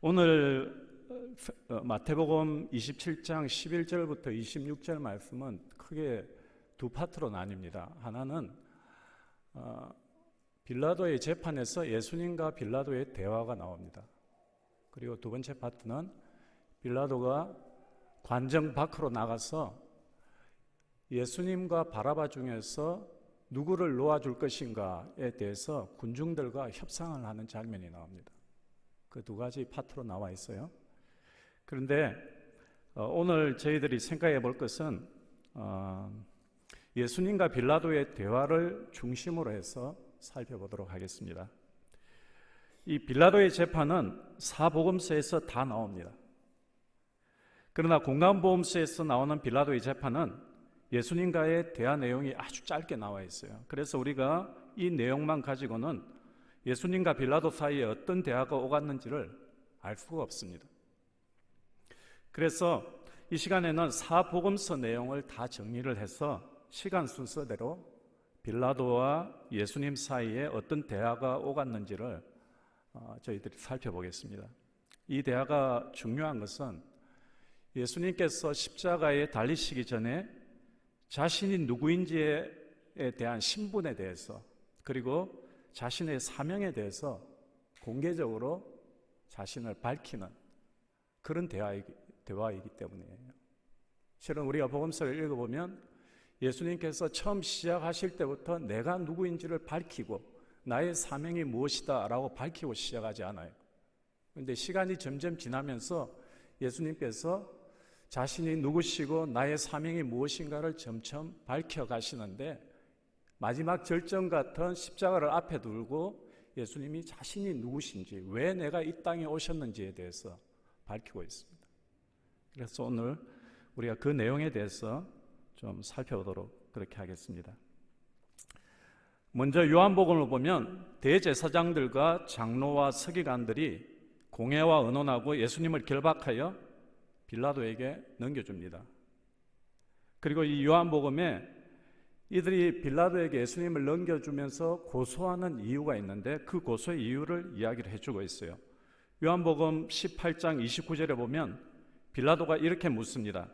오늘 마태복음 27장 11절부터 26절 말씀은 크게 두 파트로 나뉩니다. 하나는 빌라도의 재판에서 예수님과 빌라도의 대화가 나옵니다. 그리고 두 번째 파트는 빌라도가 관정 밖으로 나가서 예수님과 바라바 중에서 누구를 놓아줄 것인가에 대해서 군중들과 협상을 하는 장면이 나옵니다. 그 두 가지 파트로 나와 있어요. 그런데 오늘 저희들이 생각해 볼 것은 예수님과 빌라도의 대화를 중심으로 해서 살펴보도록 하겠습니다. 이 빌라도의 재판은 사복음서에서 다 나옵니다. 그러나 공감보험서에서 나오는 빌라도의 재판은 예수님과의 대화 내용이 아주 짧게 나와 있어요. 그래서 우리가 이 내용만 가지고는 예수님과 빌라도 사이에 어떤 대화가 오갔는지를 알 수가 없습니다. 그래서 이 시간에는 사복음서 내용을 다 정리를 해서 시간 순서대로 빌라도와 예수님 사이에 어떤 대화가 오갔는지를 저희들이 살펴보겠습니다. 이 대화가 중요한 것은 예수님께서 십자가에 달리시기 전에 자신이 누구인지에 대한 신분에 대해서, 그리고 자신의 사명에 대해서 공개적으로 자신을 밝히는 그런 대화이기 때문이에요. 실은 우리가 복음서를 읽어보면 예수님께서 처음 시작하실 때부터 내가 누구인지를 밝히고 나의 사명이 무엇이다 라고 밝히고 시작하지 않아요. 그런데 시간이 점점 지나면서 예수님께서 자신이 누구시고 나의 사명이 무엇인가를 점점 밝혀가시는데, 마지막 절정 같은 십자가를 앞에 두고 예수님이 자신이 누구신지, 왜 내가 이 땅에 오셨는지에 대해서 밝히고 있습니다. 그래서 오늘 우리가 그 내용에 대해서 좀 살펴보도록 그렇게 하겠습니다. 먼저 요한복음을 보면 대제사장들과 장로와 서기관들이 공회와 의논하고 예수님을 결박하여 빌라도에게 넘겨줍니다. 그리고 이 요한복음에 이들이 빌라도에게 예수님을 넘겨주면서 고소하는 이유가 있는데 그 고소의 이유를 이야기를 해주고 있어요. 요한복음 18장 29절에 보면 빌라도가 이렇게 묻습니다.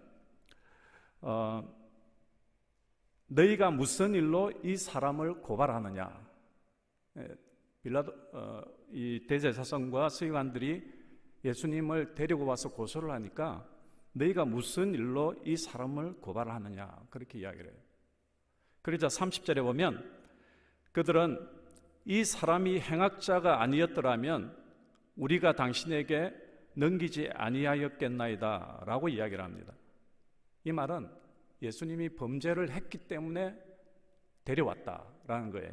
너희가 무슨 일로 이 사람을 고발하느냐? 이 대제사장과 서기관들이 예수님을 데리고 와서 고소를 하니까 너희가 무슨 일로 이 사람을 고발하느냐? 그렇게 이야기를 해요. 그러자 30절에 보면 그들은 이 사람이 행악자가 아니었더라면 우리가 당신에게 넘기지 아니하였겠나이다 라고 이야기를 합니다. 이 말은 예수님이 범죄를 했기 때문에 데려왔다라는 거예요.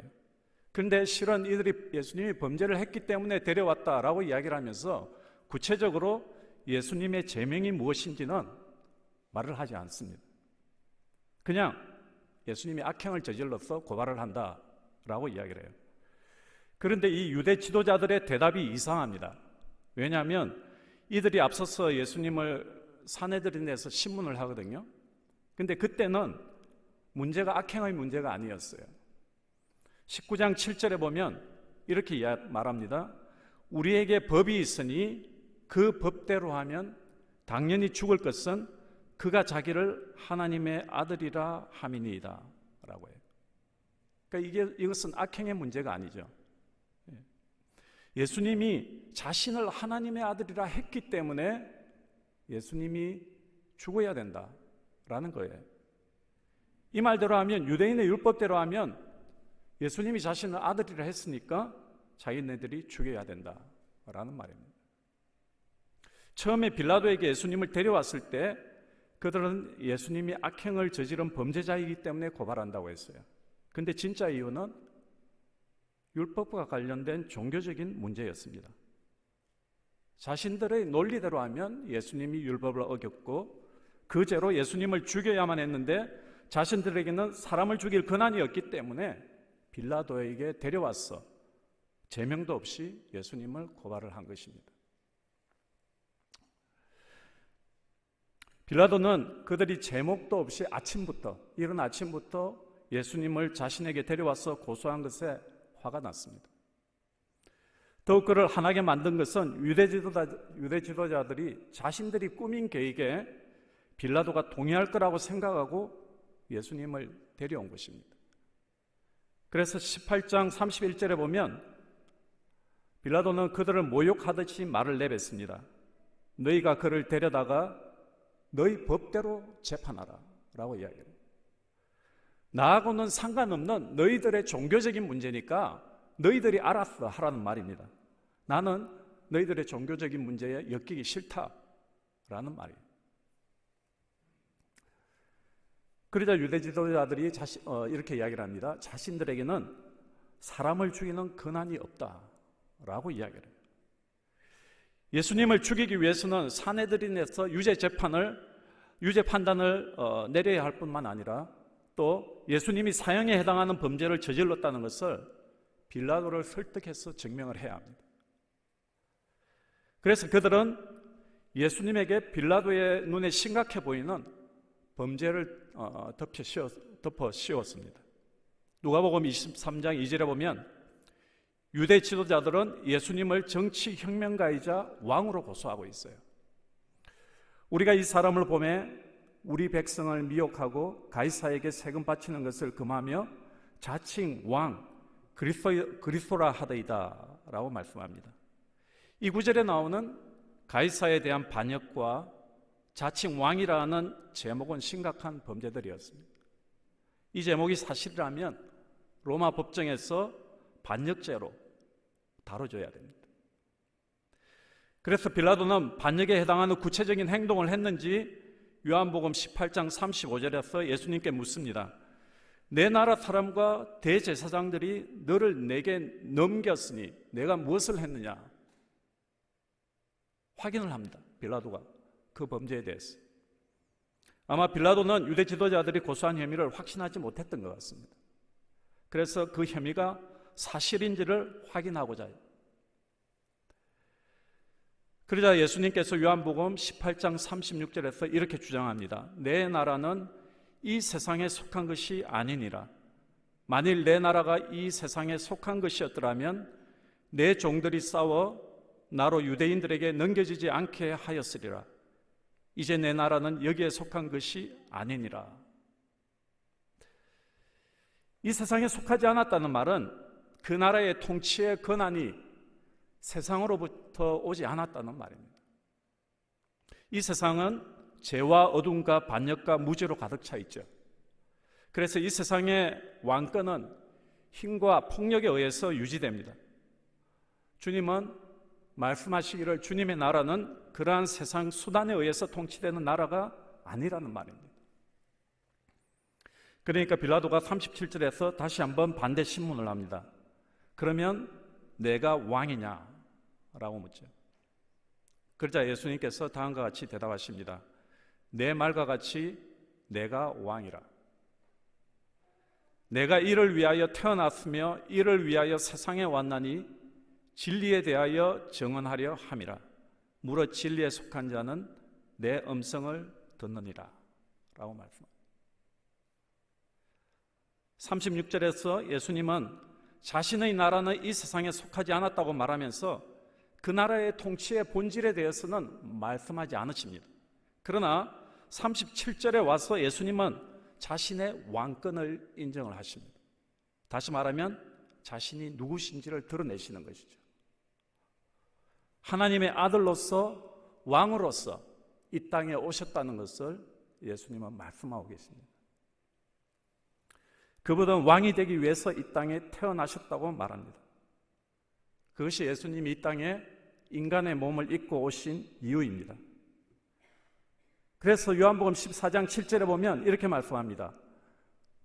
그런데 실은 이들이 예수님이 범죄를 했기 때문에 데려왔다라고 이야기를 하면서 구체적으로 예수님의 제명이 무엇인지는 말을 하지 않습니다. 그냥 예수님이 악행을 저질러서 고발을 한다라고 이야기를 해요. 그런데 이 유대 지도자들의 대답이 이상합니다. 왜냐하면 이들이 앞서서 예수님을 사내들인에서 신문을 하거든요. 근데 그때는 문제가 악행의 문제가 아니었어요. 19장 7절에 보면 이렇게 말합니다. 우리에게 법이 있으니 그 법대로 하면 당연히 죽을 것은 그가 자기를 하나님의 아들이라 함이니이다 라고 해요. 그러니까 이것은 악행의 문제가 아니죠. 예수님이 자신을 하나님의 아들이라 했기 때문에 예수님이 죽어야 된다라는 거예요. 이 말대로 하면, 유대인의 율법대로 하면 예수님이 자신을 아들이라 했으니까 자기네들이 죽여야 된다라는 말입니다. 처음에 빌라도에게 예수님을 데려왔을 때 그들은 예수님이 악행을 저지른 범죄자이기 때문에 고발한다고 했어요. 그런데 진짜 이유는 율법과 관련된 종교적인 문제였습니다. 자신들의 논리대로 하면 예수님이 율법을 어겼고 그 죄로 예수님을 죽여야만 했는데 자신들에게는 사람을 죽일 권한이 없기 때문에 빌라도에게 데려와서 제명도 없이 예수님을 고발을 한 것입니다. 빌라도는 그들이 제목도 없이 이른 아침부터 예수님을 자신에게 데려와서 고소한 것에 화가 났습니다. 더욱 그를 화나게 만든 것은 유대 지도자들이 자신들이 꾸민 계획에 빌라도가 동의할 거라고 생각하고 예수님을 데려온 것입니다. 그래서 18장 31절에 보면 빌라도는 그들을 모욕하듯이 말을 내뱉습니다. 너희가 그를 데려다가 너희 법대로 재판하라 라고 이야기해요. 나하고는 상관없는 너희들의 종교적인 문제니까 너희들이 알아서 하라는 말입니다. 나는 너희들의 종교적인 문제에 엮이기 싫다라는 말이에요. 그러자 유대 지도자들이 이렇게 이야기를 합니다. 자신들에게는 사람을 죽이는 권한이 없다라고 이야기를 해요. 예수님을 죽이기 위해서는 산헤드린에서 유죄 판단을 내려야 할 뿐만 아니라 또 예수님이 사형에 해당하는 범죄를 저질렀다는 것을 빌라도를 설득해서 증명을 해야 합니다. 그래서 그들은 예수님에게 빌라도의 눈에 심각해 보이는 범죄를 덮어 씌웠습니다. 누가복음 23장 2절에 보면 유대 지도자들은 예수님을 정치 혁명가이자 왕으로 고소하고 있어요. 우리가 이 사람을 보매 우리 백성을 미혹하고 가이사에게 세금 바치는 것을 금하며 자칭 왕 그리스도라 하더이다 라고 말씀합니다. 이 구절에 나오는 가이사에 대한 반역과 자칭 왕이라는 제목은 심각한 범죄들이었습니다. 이 제목이 사실이라면 로마 법정에서 반역죄로 다뤄져야 됩니다. 그래서 빌라도는 반역에 해당하는 구체적인 행동을 했는지 요한복음 18장 35절에서 예수님께 묻습니다. 내 나라 사람과 대제사장들이 너를 내게 넘겼으니 내가 무엇을 했느냐? 확인을 합니다. 빌라도가 그 범죄에 대해서. 아마 빌라도는 유대 지도자들이 고소한 혐의를 확신하지 못했던 것 같습니다. 그래서 그 혐의가 사실인지를 확인하고자 해요. 그러자 예수님께서 요한복음 18장 36절에서 이렇게 주장합니다. 내 나라는 이 세상에 속한 것이 아니니라. 만일 내 나라가 이 세상에 속한 것이었더라면 내 종들이 싸워 나로 유대인들에게 넘겨지지 않게 하였으리라. 이제 내 나라는 여기에 속한 것이 아니니라. 이 세상에 속하지 않았다는 말은 그 나라의 통치의 권한이 세상으로부터 오지 않았다는 말입니다. 이 세상은 죄와 어둠과 반역과 무죄로 가득 차 있죠. 그래서 이 세상의 왕권은 힘과 폭력에 의해서 유지됩니다. 주님은 말씀하시기를 주님의 나라는 그러한 세상 수단에 의해서 통치되는 나라가 아니라는 말입니다. 그러니까 빌라도가 37절에서 다시 한번 반대 신문을 합니다. 그러면 내가 왕이냐? 라고 묻죠. 그러자 예수님께서 다음과 같이 대답하십니다. 내 말과 같이 내가 왕이라. 내가 이를 위하여 태어났으며 이를 위하여 세상에 왔나니 진리에 대하여 증언하려 함이라. 무릇 진리에 속한 자는 내 음성을 듣느니라 라고 말씀합니다. 36절에서 예수님은 자신의 나라는 이 세상에 속하지 않았다고 말하면서 그 나라의 통치의 본질에 대해서는 말씀하지 않으십니다. 그러나 37절에 와서 예수님은 자신의 왕권을 인정을 하십니다. 다시 말하면 자신이 누구신지를 드러내시는 것이죠. 하나님의 아들로서 왕으로서 이 땅에 오셨다는 것을 예수님은 말씀하고 계십니다. 그분은 왕이 되기 위해서 이 땅에 태어나셨다고 말합니다. 그것이 예수님이 이 땅에 인간의 몸을 입고 오신 이유입니다. 그래서 요한복음 14장 7절에 보면 이렇게 말씀합니다.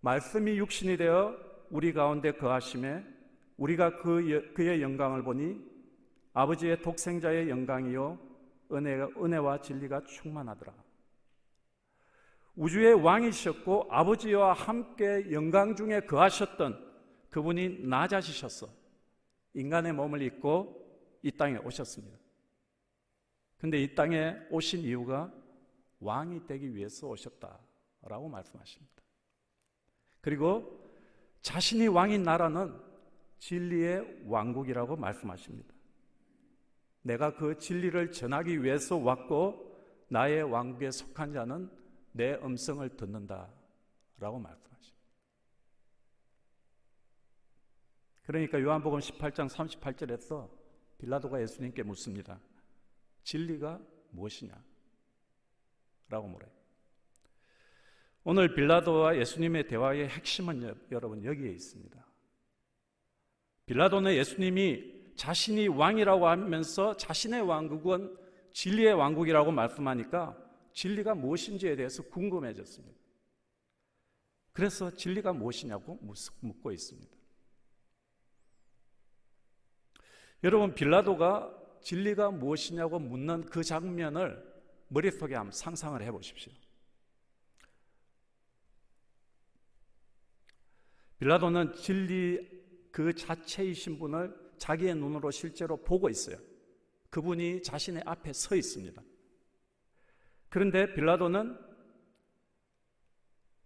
말씀이 육신이 되어 우리 가운데 거하심에 우리가 그의 영광을 보니 아버지의 독생자의 영광이요 은혜와 진리가 충만하더라. 우주의 왕이셨고 아버지와 함께 영광 중에 거하셨던 그분이 낮아지셔서 인간의 몸을 입고 이 땅에 오셨습니다. 그런데 이 땅에 오신 이유가 왕이 되기 위해서 오셨다라고 말씀하십니다. 그리고 자신이 왕인 나라는 진리의 왕국이라고 말씀하십니다. 내가 그 진리를 전하기 위해서 왔고 나의 왕국에 속한 자는 내 음성을 듣는다 라고 말씀하십니다. 그러니까 요한복음 18장 38절에서 빌라도가 예수님께 묻습니다. 진리가 무엇이냐? 라고 물어요. 오늘 빌라도와 예수님의 대화의 핵심은 여러분 여기에 있습니다. 빌라도는 예수님이 자신이 왕이라고 하면서 자신의 왕국은 진리의 왕국이라고 말씀하니까 진리가 무엇인지에 대해서 궁금해졌습니다. 그래서 진리가 무엇이냐고 묻고 있습니다. 여러분, 빌라도가 진리가 무엇이냐고 묻는 그 장면을 머릿속에 한번 상상을 해보십시오. 빌라도는 진리 그 자체이신 분을 자기의 눈으로 실제로 보고 있어요. 그분이 자신의 앞에 서 있습니다. 그런데 빌라도는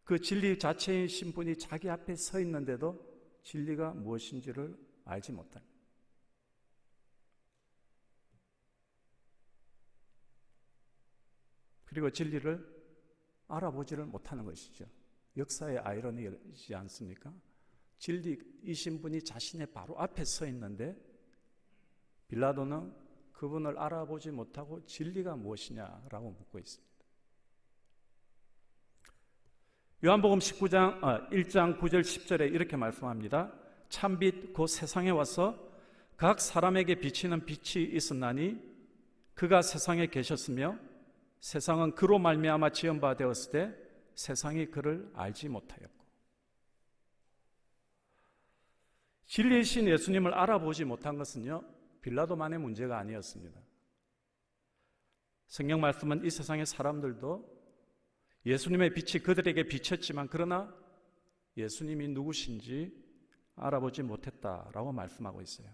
그 진리 자체이신 분이 자기 앞에 서 있는데도 진리가 무엇인지를 알지 못합니다. 그리고 진리를 알아보지를 못하는 것이죠. 역사의 아이러니이지 않습니까? 진리이신 분이 자신의 바로 앞에 서 있는데 빌라도는 그분을 알아보지 못하고 진리가 무엇이냐라고 묻고 있습니다. 요한복음 1장 9절 10절에 이렇게 말씀합니다. 참빛 곧 세상에 와서 각 사람에게 비치는 빛이 있었나니 그가 세상에 계셨으며 세상은 그로 말미암아 지은 바 되었을 때 세상이 그를 알지 못하였고, 진리이신 예수님을 알아보지 못한 것은요 빌라도만의 문제가 아니었습니다. 성경 말씀은 이 세상의 사람들도 예수님의 빛이 그들에게 비쳤지만 그러나 예수님이 누구신지 알아보지 못했다라고 말씀하고 있어요.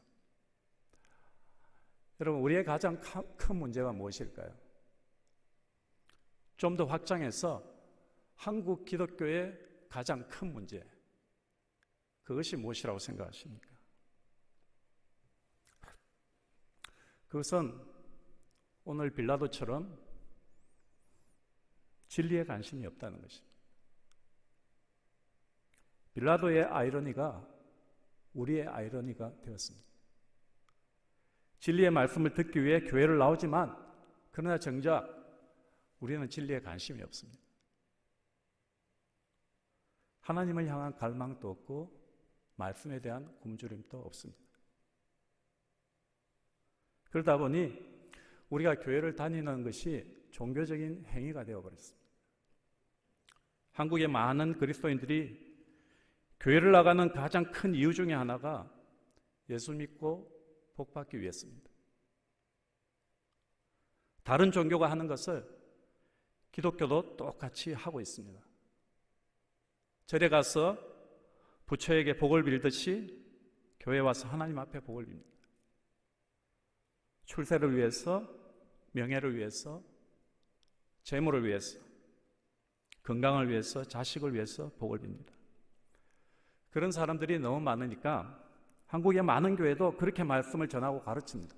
여러분, 우리의 가장 큰 문제가 무엇일까요? 좀 더 확장해서 한국 기독교의 가장 큰 문제, 그것이 무엇이라고 생각하십니까? 그것은 오늘 빌라도처럼 진리에 관심이 없다는 것입니다. 빌라도의 아이러니가 우리의 아이러니가 되었습니다. 진리의 말씀을 듣기 위해 교회를 나오지만 그러나 정작 우리는 진리에 관심이 없습니다. 하나님을 향한 갈망도 없고 말씀에 대한 굶주림도 없습니다. 그러다 보니 우리가 교회를 다니는 것이 종교적인 행위가 되어버렸습니다. 한국의 많은 그리스도인들이 교회를 나가는 가장 큰 이유 중에 하나가 예수 믿고 복받기 위해서입니다. 다른 종교가 하는 것을 기독교도 똑같이 하고 있습니다. 절에 가서 부처에게 복을 빌듯이 교회에 와서 하나님 앞에 복을 빕니다. 출세를 위해서, 명예를 위해서, 재물을 위해서, 건강을 위해서, 자식을 위해서 복을 빕니다. 그런 사람들이 너무 많으니까 한국의 많은 교회도 그렇게 말씀을 전하고 가르칩니다.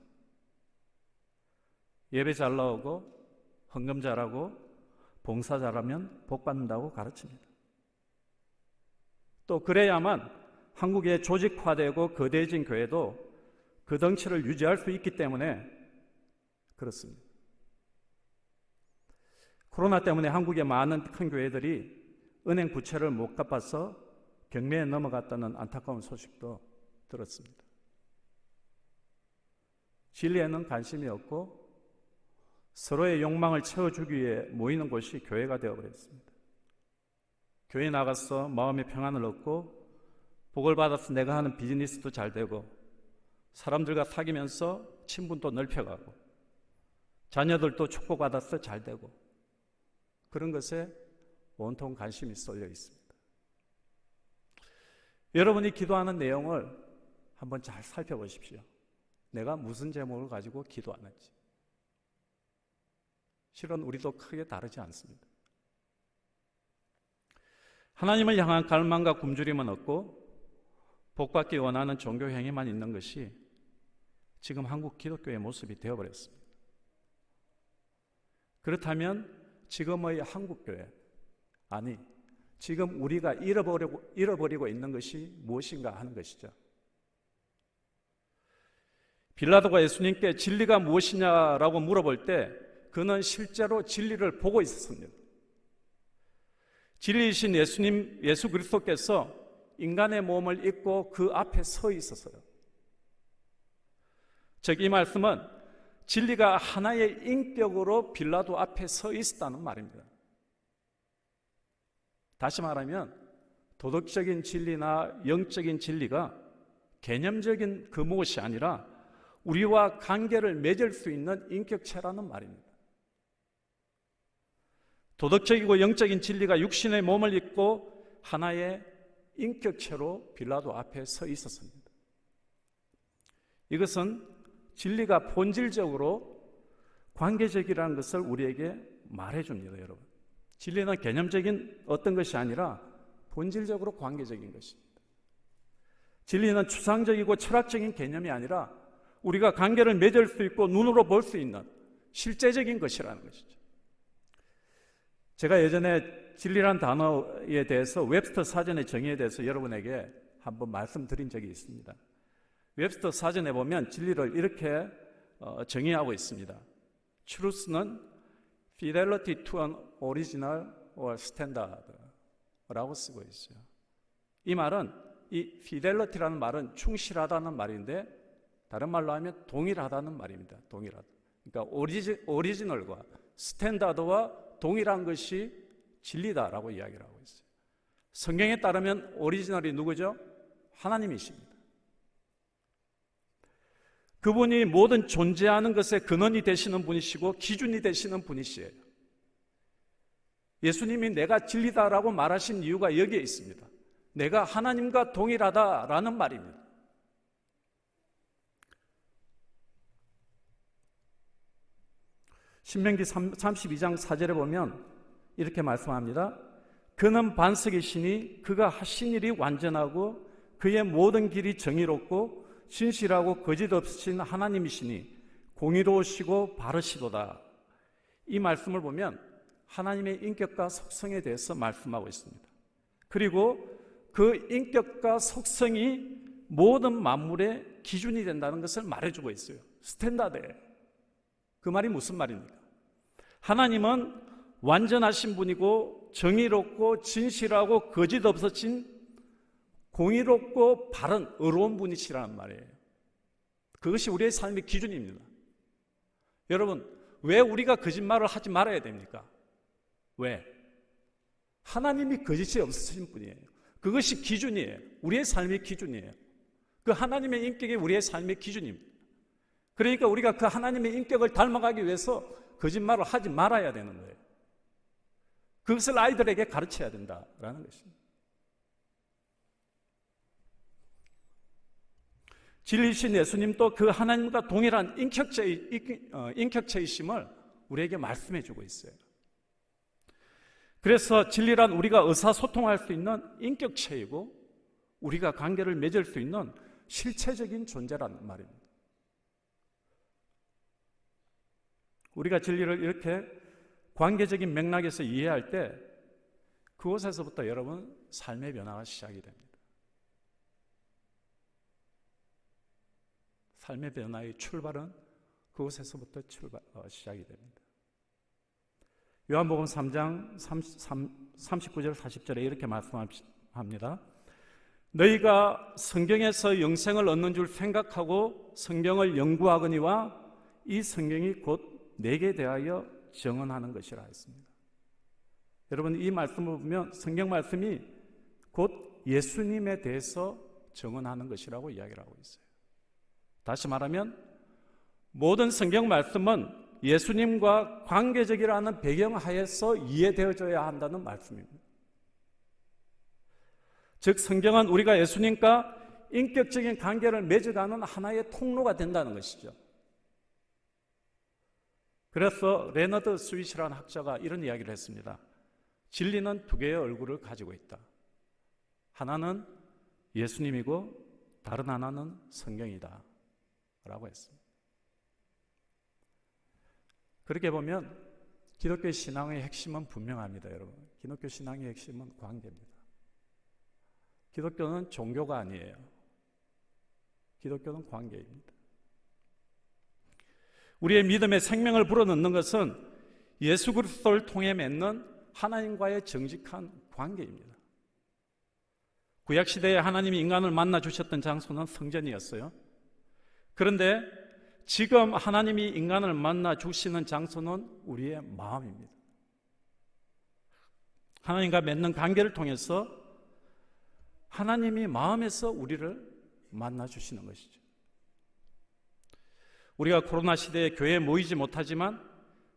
예배 잘 나오고 헌금 잘하고 봉사 잘하면 복 받는다고 가르칩니다. 또 그래야만 한국의 조직화되고 거대해진 교회도 그 덩치를 유지할 수 있기 때문에 그렇습니다. 코로나 때문에 한국의 많은 큰 교회들이 은행 부채를 못 갚아서 경매에 넘어갔다는 안타까운 소식도 들었습니다. 진리에는 관심이 없고 서로의 욕망을 채워주기 위해 모이는 곳이 교회가 되어버렸습니다. 교회 나가서 마음의 평안을 얻고 복을 받아서 내가 하는 비즈니스도 잘 되고 사람들과 사귀면서 친분도 넓혀가고 자녀들도 축복받아서 잘 되고 그런 것에 온통 관심이 쏠려 있습니다. 여러분이 기도하는 내용을 한번 잘 살펴보십시오. 내가 무슨 제목을 가지고 기도하는지. 실은 우리도 크게 다르지 않습니다. 하나님을 향한 갈망과 굶주림은 없고 복받기 원하는 종교 행위만 있는 것이 지금 한국 기독교의 모습이 되어버렸습니다. 그렇다면 지금의 한국교회, 아니 지금 우리가 잃어버리고 있는 것이 무엇인가 하는 것이죠. 빌라도가 예수님께 진리가 무엇이냐라고 물어볼 때 그는 실제로 진리를 보고 있었습니다. 진리이신 예수 그리스도께서 인간의 몸을 입고 그 앞에 서 있었어요. 즉 이 말씀은 진리가 하나의 인격으로 빌라도 앞에 서 있었다는 말입니다. 다시 말하면 도덕적인 진리나 영적인 진리가 개념적인 그 무엇이 아니라 우리와 관계를 맺을 수 있는 인격체라는 말입니다. 도덕적이고 영적인 진리가 육신의 몸을 입고 하나의 인격체로 빌라도 앞에 서 있었습니다. 이것은 진리가 본질적으로 관계적이라는 것을 우리에게 말해줍니다, 여러분. 진리는 개념적인 어떤 것이 아니라 본질적으로 관계적인 것입니다. 진리는 추상적이고 철학적인 개념이 아니라 우리가 관계를 맺을 수 있고 눈으로 볼 수 있는 실제적인 것이라는 것이죠. 제가 예전에 진리란 단어에 대해서 웹스터 사전의 정의에 대해서 여러분에게 한번 말씀드린 적이 있습니다. 웹스터 사전에 보면 진리를 이렇게 정의하고 있습니다. Truth는 fidelity to an original or standard 라고 쓰고 있어요. 이 말은, 이 fidelity라는 말은 충실하다는 말인데 다른 말로 하면 동일하다는 말입니다. 동일하다. 그러니까 오리지널과 스탠다드와 동일한 것이 진리다라고 이야기를 하고 있어요. 성경에 따르면 오리지널이 누구죠? 하나님이십니다. 그분이 모든 존재하는 것의 근원이 되시는 분이시고 기준이 되시는 분이시에요. 예수님이 내가 진리다라고 말하신 이유가 여기에 있습니다. 내가 하나님과 동일하다라는 말입니다. 신명기 32장 4절에 보면 이렇게 말씀합니다. 그는 반석이시니 그가 하신 일이 완전하고 그의 모든 길이 정의롭고 진실하고 거짓 없으신 하나님이시니 공의로우시고 바르시도다. 이 말씀을 보면 하나님의 인격과 속성에 대해서 말씀하고 있습니다. 그리고 그 인격과 속성이 모든 만물의 기준이 된다는 것을 말해주고 있어요. 스탠다드예요. 그 말이 무슨 말입니까? 하나님은 완전하신 분이고 정의롭고 진실하고 거짓 없으신 공의롭고 바른 의로운 분이시라는 말이에요. 그것이 우리의 삶의 기준입니다. 여러분, 왜 우리가 거짓말을 하지 말아야 됩니까? 왜? 하나님이 거짓이 없으신 분이에요. 그것이 기준이에요. 우리의 삶의 기준이에요. 그 하나님의 인격이 우리의 삶의 기준입니다. 그러니까 우리가 그 하나님의 인격을 닮아가기 위해서 거짓말을 하지 말아야 되는 거예요. 그것을 아이들에게 가르쳐야 된다라는 것입니다. 진리이신 예수님도 그 하나님과 동일한 인격체이심을 우리에게 말씀해 주고 있어요. 그래서 진리란 우리가 의사소통할 수 있는 인격체이고 우리가 관계를 맺을 수 있는 실체적인 존재라는 말입니다. 우리가 진리를 이렇게 관계적인 맥락에서 이해할 때 그곳에서부터 여러분 삶의 변화가 시작이 됩니다. 삶의 변화의 출발은 그곳에서부터 시작이 됩니다. 요한복음 3장 39절 40절에 이렇게 말씀합니다. 너희가 성경에서 영생을 얻는 줄 생각하고 성경을 연구하거니와 이 성경이 곧 내게 대하여 증언하는 것이라 했습니다. 여러분, 이 말씀을 보면 성경 말씀이 곧 예수님에 대해서 증언하는 것이라고 이야기를 하고 있어요. 다시 말하면 모든 성경 말씀은 예수님과 관계적이라는 배경 하에서 이해되어져야 한다는 말씀입니다. 즉 성경은 우리가 예수님과 인격적인 관계를 맺어가는 하나의 통로가 된다는 것이죠. 그래서 레너드 스윗이라는 학자가 이런 이야기를 했습니다. 진리는 두 개의 얼굴을 가지고 있다. 하나는 예수님이고 다른 하나는 성경이다 했습니다. 그렇게 보면 기독교 신앙의 핵심은 분명합니다, 여러분. 기독교 신앙의 핵심은 관계입니다. 기독교는 종교가 아니에요. 기독교는 관계입니다. 우리의 믿음의 생명을 불어넣는 것은 예수 그리스도를 통해 맺는 하나님과의 정직한 관계입니다. 구약시대에 하나님이 인간을 만나 주셨던 장소는 성전이었어요. 그런데 지금 하나님이 인간을 만나 주시는 장소는 우리의 마음입니다. 하나님과 맺는 관계를 통해서 하나님이 마음에서 우리를 만나 주시는 것이죠. 우리가 코로나 시대에 교회에 모이지 못하지만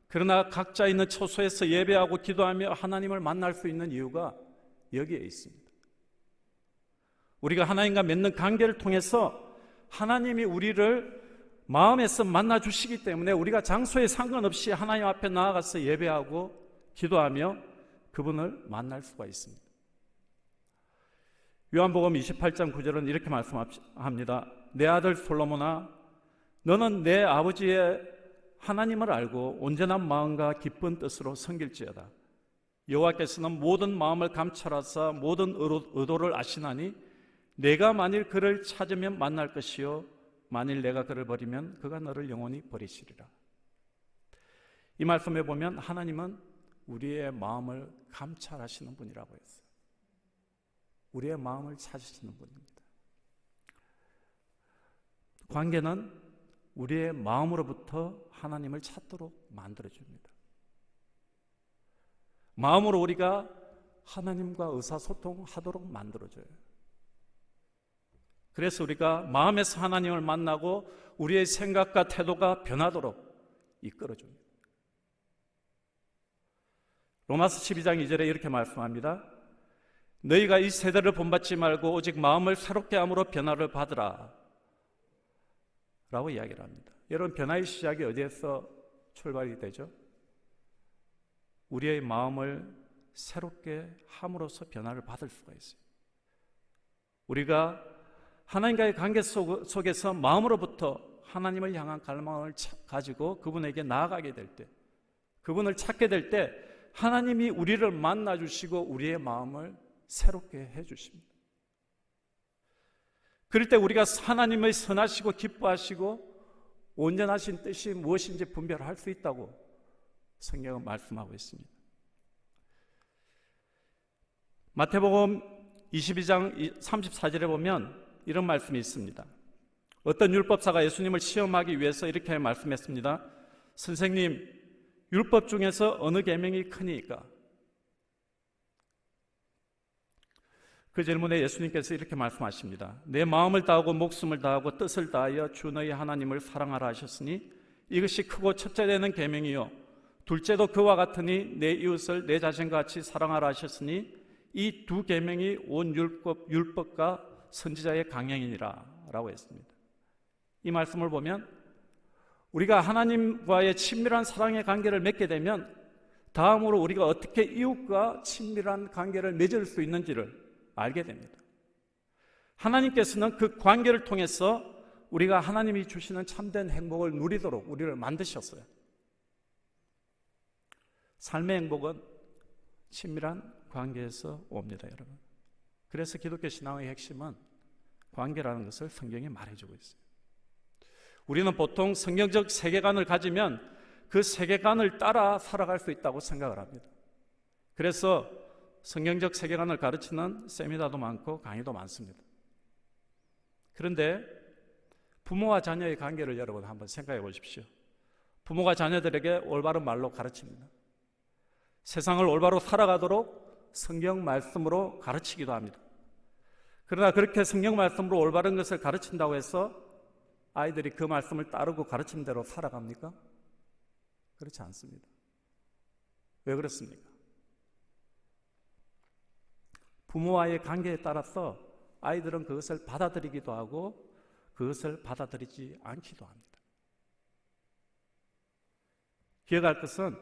그러나 각자 있는 처소에서 예배하고 기도하며 하나님을 만날 수 있는 이유가 여기에 있습니다. 우리가 하나님과 맺는 관계를 통해서 하나님이 우리를 마음에서 만나 주시기 때문에 우리가 장소에 상관없이 하나님 앞에 나아가서 예배하고 기도하며 그분을 만날 수가 있습니다. 요한복음 28장 9절은 이렇게 말씀합니다. 내 아들 솔로몬아, 너는 내 아버지의 하나님을 알고 온전한 마음과 기쁜 뜻으로 섬길지어다. 여호와께서는 모든 마음을 감찰하사 모든 의도를 아시나니 내가 만일 그를 찾으면 만날 것이요 만일 내가 그를 버리면 그가 너를 영원히 버리시리라. 이 말씀에 보면 하나님은 우리의 마음을 감찰하시는 분이라고 했어요. 우리의 마음을 찾으시는 분입니다. 관계는 우리의 마음으로부터 하나님을 찾도록 만들어줍니다. 마음으로 우리가 하나님과 의사소통하도록 만들어줘요. 그래서 우리가 마음에서 하나님을 만나고 우리의 생각과 태도가 변하도록 이끌어줍니다. 로마서 12장 2절에 이렇게 말씀합니다. 너희가 이 세대를 본받지 말고 오직 마음을 새롭게 함으로 변화를 받으라 라고 이야기를 합니다. 여러분, 변화의 시작이 어디에서 출발이 되죠? 우리의 마음을 새롭게 함으로써 변화를 받을 수가 있어요. 우리가 하나님과의 관계 속에서 마음으로부터 하나님을 향한 갈망을 가지고 그분에게 나아가게 될 때, 그분을 찾게 될 때 하나님이 우리를 만나 주시고 우리의 마음을 새롭게 해 주십니다. 그럴 때 우리가 하나님의 선하시고 기뻐하시고 온전하신 뜻이 무엇인지 분별할 수 있다고 성경은 말씀하고 있습니다. 마태복음 22장 34절에 보면 이런 말씀이 있습니다. 어떤 율법사가 예수님을 시험하기 위해서 이렇게 말씀했습니다. 선생님, 율법 중에서 어느 계명이 크니까? 그 질문에 예수님께서 이렇게 말씀하십니다. 내 마음을 다하고 목숨을 다하고 뜻을 다하여 주 너희 하나님을 사랑하라 하셨으니 이것이 크고 첫째 되는 계명이요 둘째도 그와 같으니 내 이웃을 내 자신과 같이 사랑하라 하셨으니 이 두 계명이 온 율법과 선지자의 강령이니라 라고 했습니다. 이 말씀을 보면 우리가 하나님과의 친밀한 사랑의 관계를 맺게 되면 다음으로 우리가 어떻게 이웃과 친밀한 관계를 맺을 수 있는지를 알게 됩니다. 하나님께서는 그 관계를 통해서 우리가 하나님이 주시는 참된 행복을 누리도록 우리를 만드셨어요. 삶의 행복은 친밀한 관계에서 옵니다, 여러분. 그래서 기독교 신앙의 핵심은 관계라는 것을 성경이 말해주고 있어요. 우리는 보통 성경적 세계관을 가지면 그 세계관을 따라 살아갈 수 있다고 생각을 합니다. 그래서 성경적 세계관을 가르치는 세미나도 많고 강의도 많습니다. 그런데 부모와 자녀의 관계를 여러분 한번 생각해 보십시오. 부모가 자녀들에게 올바른 말로 가르칩니다. 세상을 올바로 살아가도록 성경 말씀으로 가르치기도 합니다. 그러나 그렇게 성경 말씀으로 올바른 것을 가르친다고 해서 아이들이 그 말씀을 따르고 가르친 대로 살아갑니까? 그렇지 않습니다. 왜 그렇습니까? 부모와의 관계에 따라서 아이들은 그것을 받아들이기도 하고 그것을 받아들이지 않기도 합니다. 기억할 것은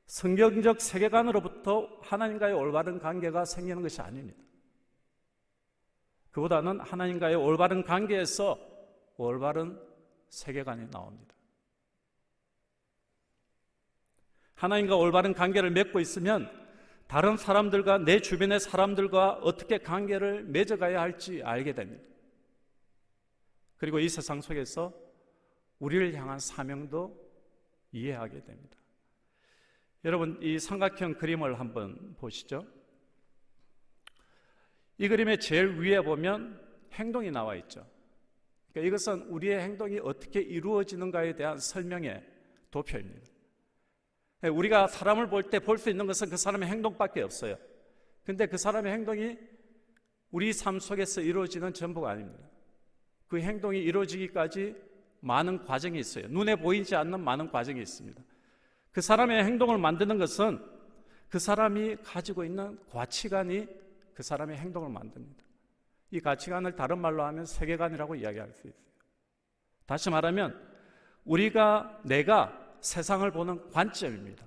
성경적 세계관으로부터 하나님과의 올바른 관계가 생기는 것이 아닙니다. 그보다는 하나님과의 올바른 관계에서 올바른 세계관이 나옵니다. 하나님과 올바른 관계를 맺고 있으면 다른 사람들과 내 주변의 사람들과 어떻게 관계를 맺어가야 할지 알게 됩니다. 그리고 이 세상 속에서 우리를 향한 사명도 이해하게 됩니다. 여러분, 이 삼각형 그림을 한번 보시죠. 이 그림의 제일 위에 보면 행동이 나와 있죠. 그러니까 이것은 우리의 행동이 어떻게 이루어지는가에 대한 설명의 도표입니다. 우리가 사람을 볼 때 볼 수 있는 것은 그 사람의 행동밖에 없어요. 근데 그 사람의 행동이 우리 삶 속에서 이루어지는 전부가 아닙니다. 그 행동이 이루어지기까지 많은 과정이 있어요. 눈에 보이지 않는 많은 과정이 있습니다. 그 사람의 행동을 만드는 것은 그 사람이 가지고 있는 가치관이 그 사람의 행동을 만듭니다. 이 가치관을 다른 말로 하면 세계관이라고 이야기할 수 있어요. 다시 말하면 내가 세상을 보는 관점입니다.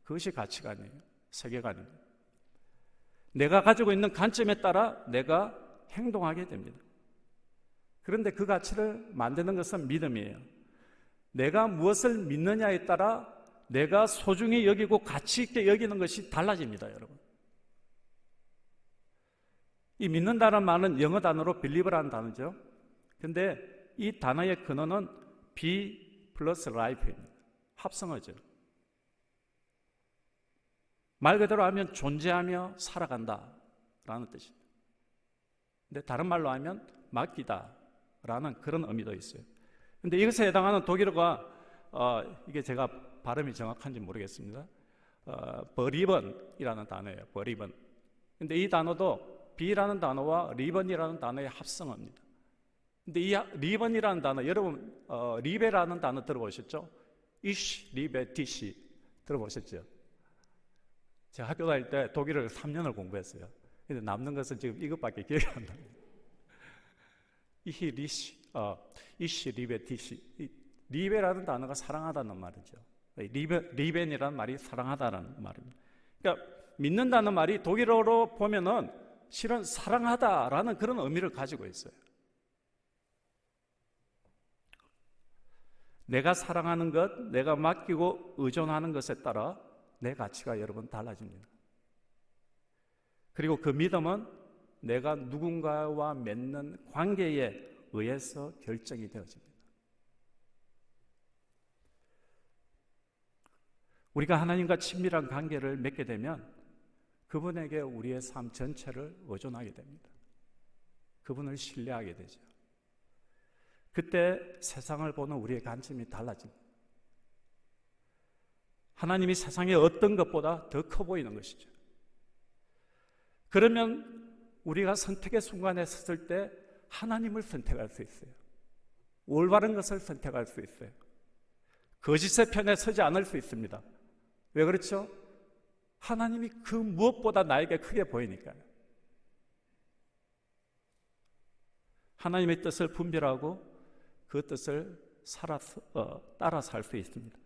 그것이 가치관이에요. 세계관입니다. 내가 가지고 있는 관점에 따라 내가 행동하게 됩니다. 그런데 그 가치를 만드는 것은 믿음이에요. 내가 무엇을 믿느냐에 따라 내가 소중히 여기고 가치 있게 여기는 것이 달라집니다, 여러분. 이 믿는다는 말은 영어 단어로 believe라는 단어죠. 근데 이 단어의 근원은 be 플러스 life입니다. 합성어죠. 말 그대로 하면 존재하며 살아간다 라는 뜻입니다. 근데 다른 말로 하면 맡기다 라는 그런 의미도 있어요. 근데 이것에 해당하는 독일어가 이게 제가 발음이 정확한지 모르겠습니다. 버리번이라는 단어예요. 버리번. 근데 이 단어도 비라는 단어와 리번이라는 단어의 합성어입니다. 근데 이 리번이라는 단어, 여러분 리베라는 단어 들어보셨죠? 이시, 리베, 디시 들어보셨죠? 제가 학교 다닐 때 독일어를 3년을 공부했어요. 근데 남는 것은 지금 이것밖에 기억이 안 납니다. 이히, 리시, 이시, 리베, 디시. 리베라는 단어가 사랑하다는 말이죠. 리벤이라는 말이 사랑하다라는 말입니다. 그러니까 믿는다는 말이 독일어로 보면은 실은 사랑하다라는 그런 의미를 가지고 있어요. 내가 사랑하는 것, 내가 맡기고 의존하는 것에 따라 내 가치가 여러분 달라집니다. 그리고 그 믿음은 내가 누군가와 맺는 관계에 의해서 결정이 되어집니다. 우리가 하나님과 친밀한 관계를 맺게 되면 그분에게 우리의 삶 전체를 의존하게 됩니다. 그분을 신뢰하게 되죠. 그때 세상을 보는 우리의 관점이 달라집니다. 하나님이 세상의 어떤 것보다 더 커 보이는 것이죠. 그러면 우리가 선택의 순간에 섰을 때 하나님을 선택할 수 있어요. 올바른 것을 선택할 수 있어요. 거짓의 편에 서지 않을 수 있습니다. 왜 그렇죠? 하나님이 그 무엇보다 나에게 크게 보이니까요. 하나님의 뜻을 분별하고 그 뜻을 따라 살 수 있습니다.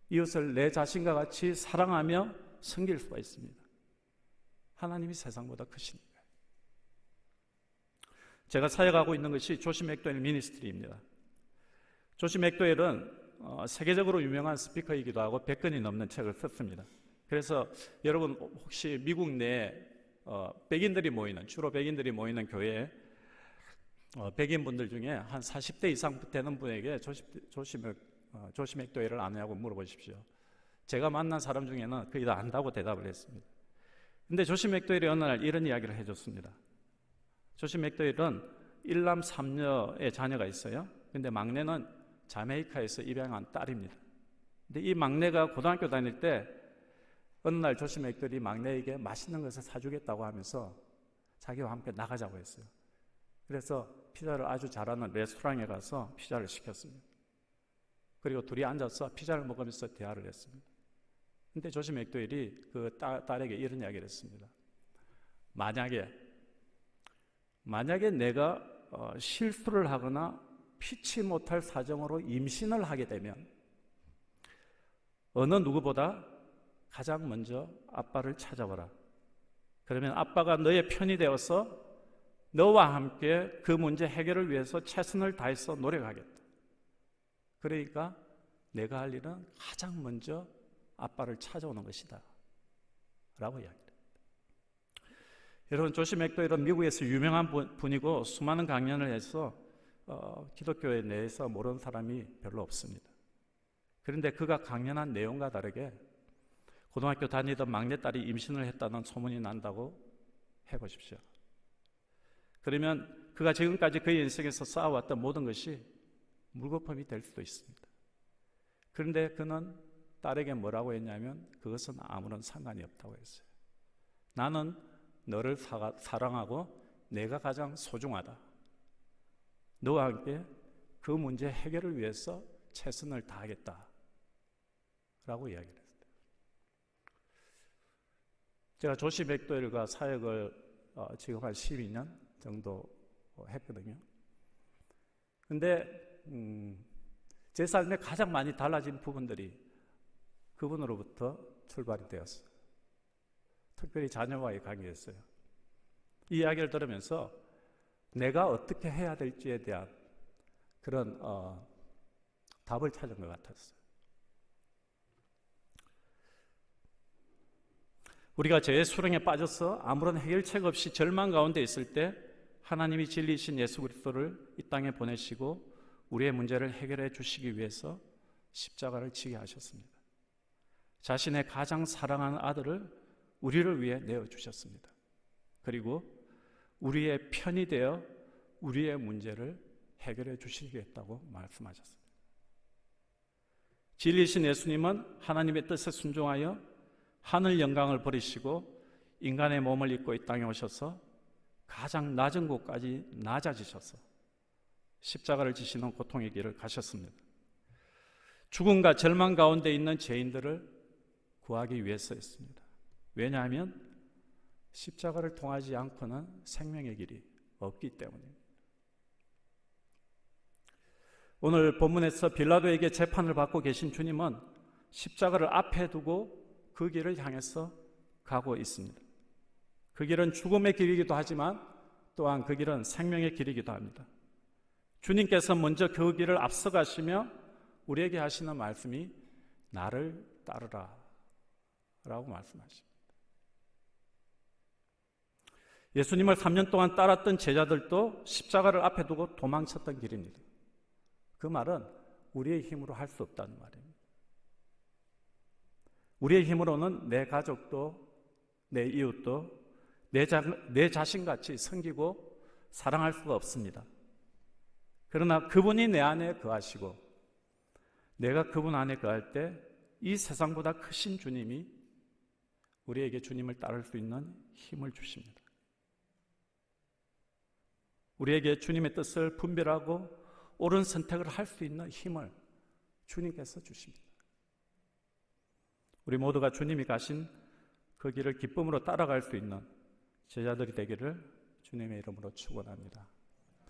이웃을 내 자신과 같이 사랑하며 섬길 수가 있습니다. 하나님이 세상보다 크시니까요. 제가 사역하고 있는 것이 조시 맥도웰 미니스트리입니다. 조시 맥도웰은 세계적으로 유명한 스피커이기도 하고 100권이 넘는 책을 썼습니다. 그래서 여러분 혹시 미국 내에 백인들이 모이는, 주로 백인들이 모이는 교회에 백인 분들 중에 한 40대 이상 되는 분에게 조시 맥도웰을 아느냐고 물어보십시오. 제가 만난 사람 중에는 거의 다 안다고 대답을 했습니다. 근데 조시 맥도웰이 어느 날 이런 이야기를 해줬습니다. 조시 맥도웰은 1남 3녀의 자녀가 있어요. 근데 막내는 자메이카에서 입양한 딸입니다. 근데 이 막내가 고등학교 다닐 때 어느 날 조시 맥도웰이 막내에게 맛있는 것을 사주겠다고 하면서 자기와 함께 나가자고 했어요. 그래서 피자를 아주 잘하는 레스토랑에 가서 피자를 시켰습니다. 그리고 둘이 앉아서 피자를 먹으면서 대화를 했습니다. 근데 조시 맥도웰이 그 딸에게 이런 이야기를 했습니다. 만약에 내가 실수를 하거나 피치 못할 사정으로 임신을 하게 되면 어느 누구보다 가장 먼저 아빠를 찾아오라. 그러면 아빠가 너의 편이 되어서 너와 함께 그 문제 해결을 위해서 최선을 다해서 노력하겠다. 그러니까 내가 할 일은 가장 먼저 아빠를 찾아오는 것이다 라고 이야기합니다. 여러분, 조시 맥도웰은 미국에서 유명한 분이고 수많은 강연을 해서 기독교에 대해서 모르는 사람이 별로 없습니다. 그런데 그가 강연한 내용과 다르게 고등학교 다니던 막내딸이 임신을 했다는 소문이 난다고 해보십시오. 그러면 그가 지금까지 그의 인생에서 쌓아왔던 모든 것이 물거품이 될 수도 있습니다. 그런데 그는 딸에게 뭐라고 했냐면 그것은 아무런 상관이 없다고 했어요. 나는 너를 사랑하고 내가 가장 소중하다. 너와 함께 그 문제 해결을 위해서 최선을 다하겠다 라고 이야기를 했어요. 제가 조시 맥도웰과 사역을 지금 한 12년 정도 했거든요. 근데 제 삶에 가장 많이 달라진 부분들이 그분으로부터 출발이 되었어요. 특별히 자녀와의 관계였어요. 이 이야기를 들으면서 내가 어떻게 해야 될지에 대한 그런 답을 찾은 것 같았어요. 우리가 죄의 수렁에 빠져서 아무런 해결책 없이 절망 가운데 있을 때 하나님이 진리이신 예수 그리스도를 이 땅에 보내시고 우리의 문제를 해결해 주시기 위해서 십자가를 지게 하셨습니다. 자신의 가장 사랑하는 아들을 우리를 위해 내어주셨습니다. 그리고 우리의 편이 되어 우리의 문제를 해결해 주시겠다고 말씀하셨습니다. 진리이신 예수님은 하나님의 뜻에 순종하여 하늘 영광을 버리시고 인간의 몸을 입고 이 땅에 오셔서 가장 낮은 곳까지 낮아지셔서 십자가를 지시는 고통의 길을 가셨습니다. 죽음과 절망 가운데 있는 죄인들을 구하기 위해서였습니다. 왜냐하면 십자가를 통하지 않고는 생명의 길이 없기 때문입니다. 오늘 본문에서 빌라도에게 재판을 받고 계신 주님은 십자가를 앞에 두고 그 길을 향해서 가고 있습니다. 그 길은 죽음의 길이기도 하지만 또한 그 길은 생명의 길이기도 합니다. 주님께서 먼저 그 길을 앞서가시며 우리에게 하시는 말씀이 나를 따르라 라고 말씀하십니다. 예수님을 3년 동안 따랐던 제자들도 십자가를 앞에 두고 도망쳤던 길입니다. 그 말은 우리의 힘으로 할 수 없다는 말입니다. 우리의 힘으로는 내 가족도 내 이웃도 내 자신같이 섬기고 사랑할 수가 없습니다. 그러나 그분이 내 안에 거하시고 내가 그분 안에 거할 때 이 세상보다 크신 주님이 우리에게 주님을 따를 수 있는 힘을 주십니다. 우리에게 주님의 뜻을 분별하고 옳은 선택을 할 수 있는 힘을 주님께서 주십니다. 우리 모두가 주님이 가신 그 길을 기쁨으로 따라갈 수 있는 제자들이 되기를 주님의 이름으로 축원합니다.